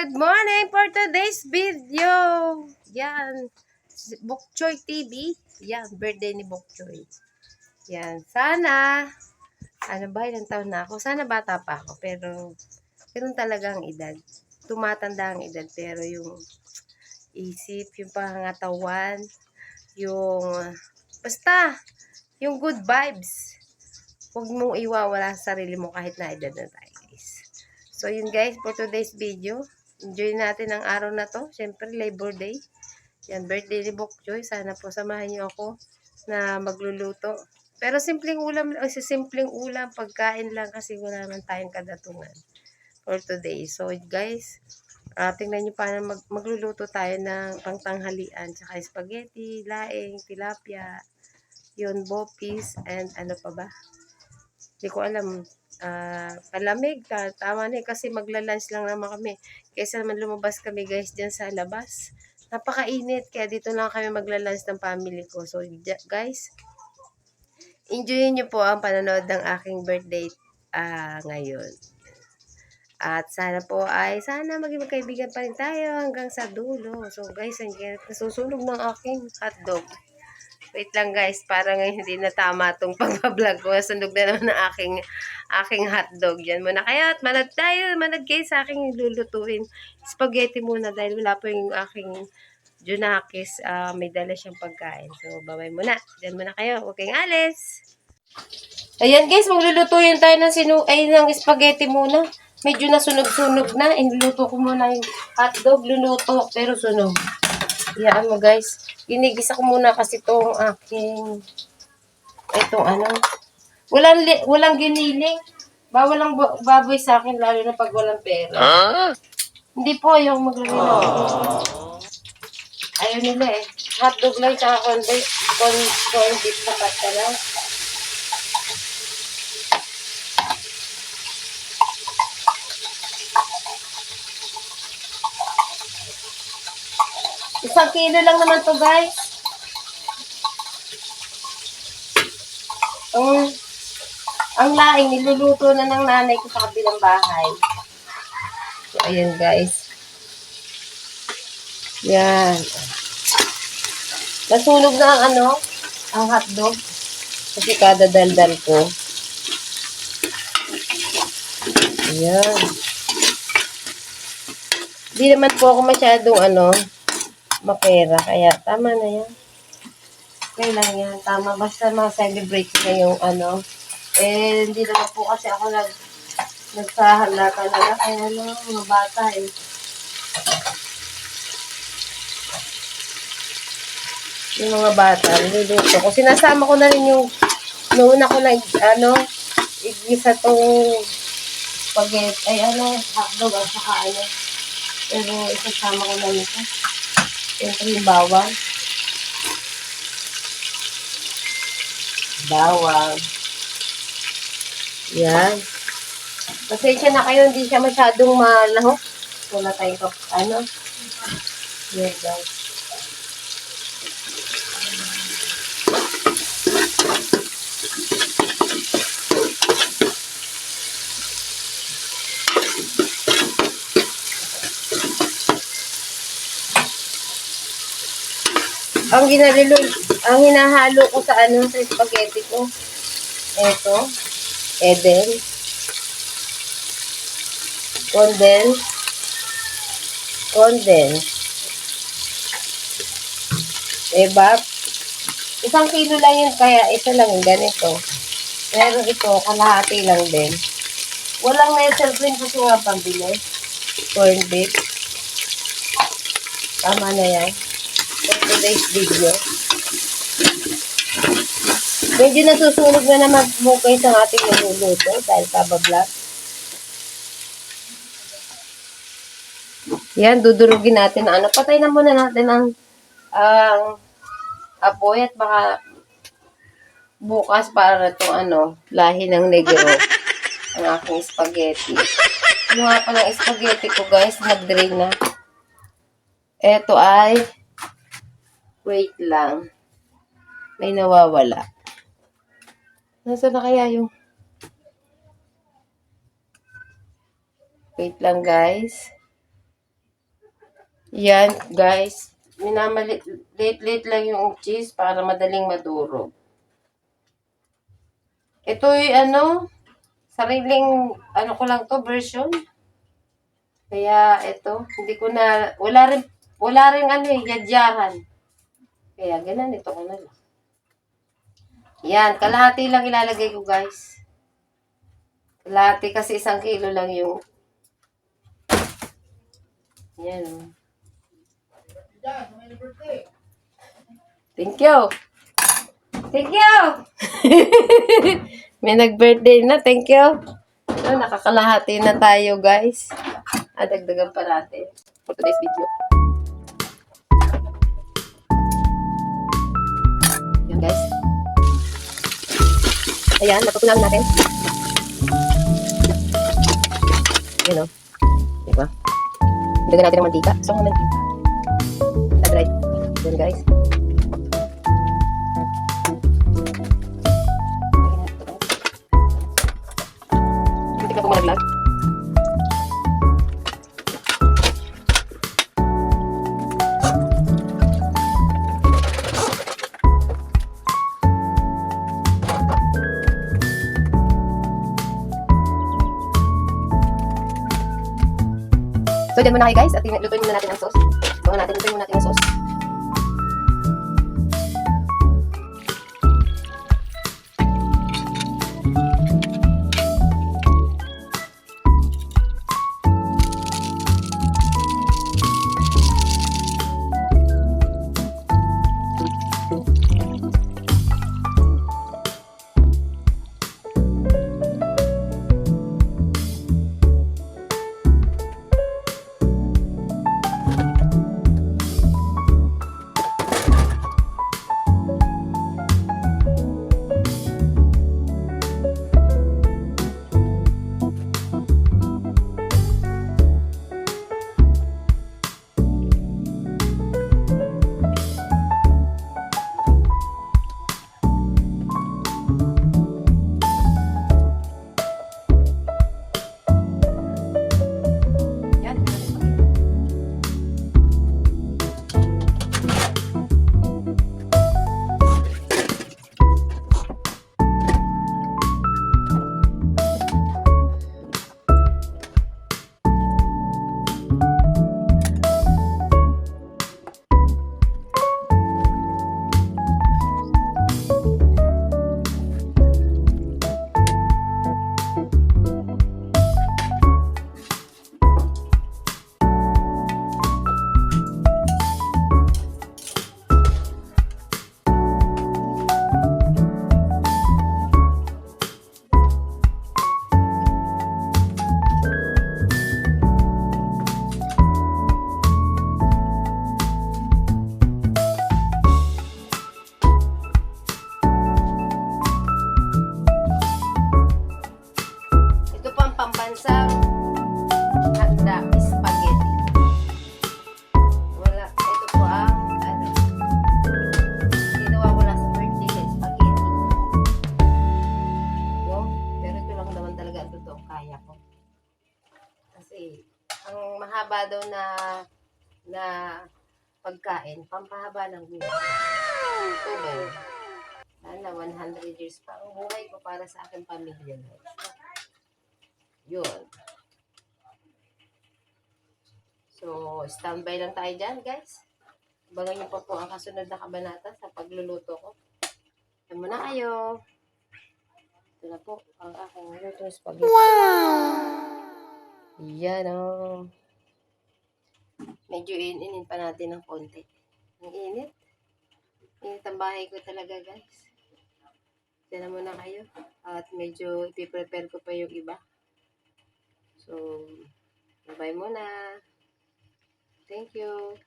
Good morning for today's video. Yan. Bokchoy TV. Yan. Birthday ni Bokchoy. Yan. Sana, ano ba, ilang taon na ako? Sana bata pa ako. Pero, ganun talaga ang edad. Tumatanda ang edad. Pero yung isip, yung pangangatawan, yung, basta, yung good vibes. Huwag mong iwawala sa sarili mo kahit na edad na tayo, guys. So, yun guys, for today's video. Enjoy natin ang araw na to. Siyempre, Labor Day. Yan, birthday ni Bokchoy. Sana po samahan niyo ako na magluluto. Pero simpleng ulam, simpleng ulam, pagkain lang kasi wala naman tayong kadatungan for today. So, guys, tingnan niyo paano magluluto tayo ng pangtanghalian. Tsaka spaghetti, laing, tilapia, yun, bopis, and ano pa ba? Hindi ko alam. Palamig ka. Tama na kasi magla-lunch lang naman kami. Kaysa naman lumabas kami guys dyan sa labas. Napakainit. Kaya dito lang kami magla-lunch ng family ko. So guys, enjoyin nyo po ang panonood ng aking birthday ngayon. At sana po ay sana maging magkaibigan pa rin tayo hanggang sa dulo. So guys, nasusunog ng aking hotdog. Wait lang guys, para ngayon hindi na tama itong pag-vlog ko. Sunog na naman ang aking hotdog. Yan muna. Kaya manad tayo, manad kayo sa aking lulutuin. Spaghetti muna dahil wala po yung aking Junakis. May dala siyang pagkain. So, babay muna. Diyan muna kayo. Huwag kayong alis. Ayan guys, maglulutuin tayo ng spaghetti muna. Medyo nasunog-sunog na. Inuluto ko muna yung hotdog. Luluto, pero sunog. Iyaan mo guys. Ginigisa ko muna kasi itong walang giniling. Bawal ang baboy sa akin lalo na pag walang pera. Huh? Hindi po yung magluluto. Ayaw nila eh. Hotdog lang tsaka corn beef sapat ka lang. Isang kilo lang naman to guys. Ang laing niluluto na ng nanay ko sa kabilang bahay. So, ayan guys. Yan. Nasunog na ang hotdog. Kasi kada daldal ko. Ayan. Hindi naman po ako masyadong mapera. Kaya tama na yan. Okay lang yan. Tama. Basta ma-celebrate na yung hindi naman po kasi ako nagsahalata na kaya mga bata eh. Yung mga bata, niluluto ko. Sinasama ko na rin yung noon ako igisa tong spaghetti, hotdog at saka pero isasama ko na nito. Siyempre yung bawang. Yan. Pasensya na kayo, hindi siya masyadong malahok. Wala tayong yan guys. Ang hinahalo ko sa sa spaghetti ko. Ito, Eden. Condense. Evap. 1 kilo lang yun, kaya isa lang yung ganito. Pero ito, kalahati lang din. Walang nestle cream kasi nga pambili. Corn beef. Tama na yan. For today's video. Medyo nasusunog na naman bukay sa ating niluluto dahil kabablog. Yan, dudurugin natin patay na muna natin ang apoy at baka bukas para itong lahi ng negro ang aking spaghetti. Yung nga pa ng spaghetti ko guys, nag-drain na. Ito ay wait lang. May nawawala. Nasaan na kaya yung wait lang guys. Yan, guys. Minamalit, late lang yung cheese para madaling madurog. Ito yung sariling, ko lang to, version. Kaya, ito, hindi ko na, wala rin yadyahan. Kaya, ganun, ito ko na lang. Yan, kalahati lang ilalagay ko, guys. Kalahati kasi 1 kilo lang yung, yan, oh. Thank you. Thank you! May nag-birthday na. Thank you. Nakakalahati na tayo, guys. Dagdagan pa natin for today's video. Yan, guys. Ayan, natutunan natin. Yan, o. Diba? Dagdagan natin ng mantika. So, mantika. Right. Yan, guys. Hindi ka pumalaglag. So, dyan muna kayo, guys. At lutuin muna natin ang sauce. Lutuin muna natin ang sauce. Pambansang handa spaghetti. Ito po ang ginawa ko lang sa birthday spaghetti. Pero ito lang naman talaga ang totoong kaya ko. Kasi ang mahaba daw na pagkain, pampahaba ng buhay. Ito ba yun? Sana 100 years pa ang buhay ko para sa aking pamilya. Yun. So, standby lang tayo dyan, guys. Abangan niyo pa po ang kasunod na kabanata sa pagluluto ko. Yan muna kayo. Ito na po ang aking luto spaghetti. Wow! Yan, oh. Medyo inin pa natin ng konti. Ang init. Init ang bahay ko talaga, guys. Yan na muna kayo. At medyo ipiprepare ko pa yung iba. So, bye muna. Thank you.